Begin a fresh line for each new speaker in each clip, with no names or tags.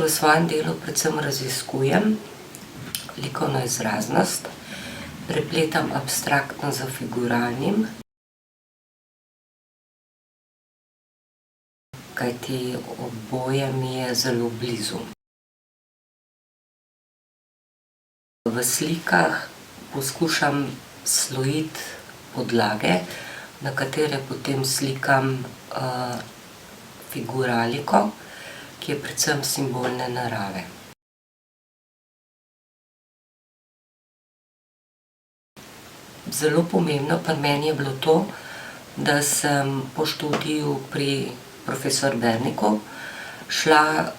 v svojem delu predvsem raziskujem likovno izraznost, prepletam abstraktno z figuralnim, kajti oboje mi je zelo blizu. V slikah poskušam slojiti podlage, na katere potem slikam figuraliko, ki je predvsem simbolne narave. Zelo pomembno pri meni je bilo to, da sem po študiju pri profesor Berniku šla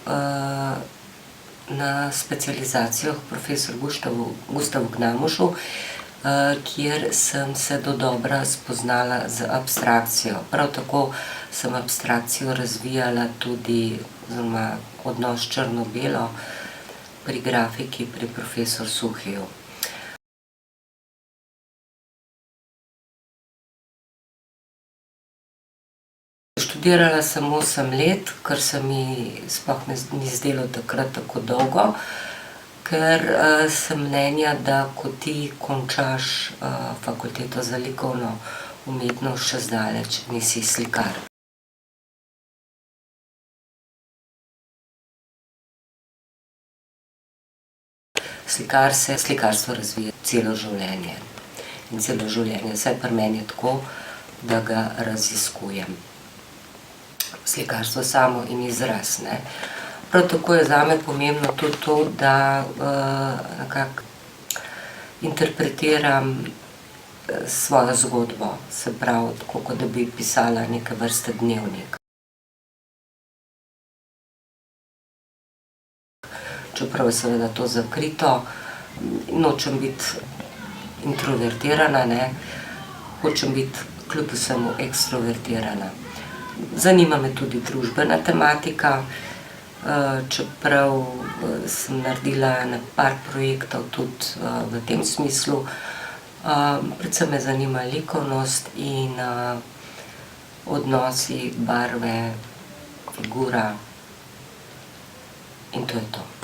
na specializacijo k profesor Gustavu Gnamušu, kjer sem se dodobra spoznala z abstrakcijo. Prav tako sem abstrakcijo razvijala tudi, oziroma odnos črno-belo pri grafiki pri profesor Suhiju. Študirala sem 8 let, kar se mi sploh ni zdelo takrat tako dolgo, ker sem mnenja, da ko ti končaš fakulteto za likovno umetnost, še zdaleč nisi slikar. Slikarstvo razvija celo življenje. In celo življenje, vsaj pri meni je tako, da ga raziskujem. Slikarstvo samo in izraz, ne. Prav tako je zame pomembno tudi to, da nekako interpretiram svojo zgodbo, se pravi, tako kot da bi pisala neke vrste dnevnik. Čeprav je seveda to zakrito, nočem biti introvertirana, ne, hočem biti kljub vsemu ekstrovertirana. Zanima me tudi družbena tematika, čeprav sem naredila par projektov tudi v tem smislu. Predvsem me zanima likovnost in odnosi, barve, figura in to je to.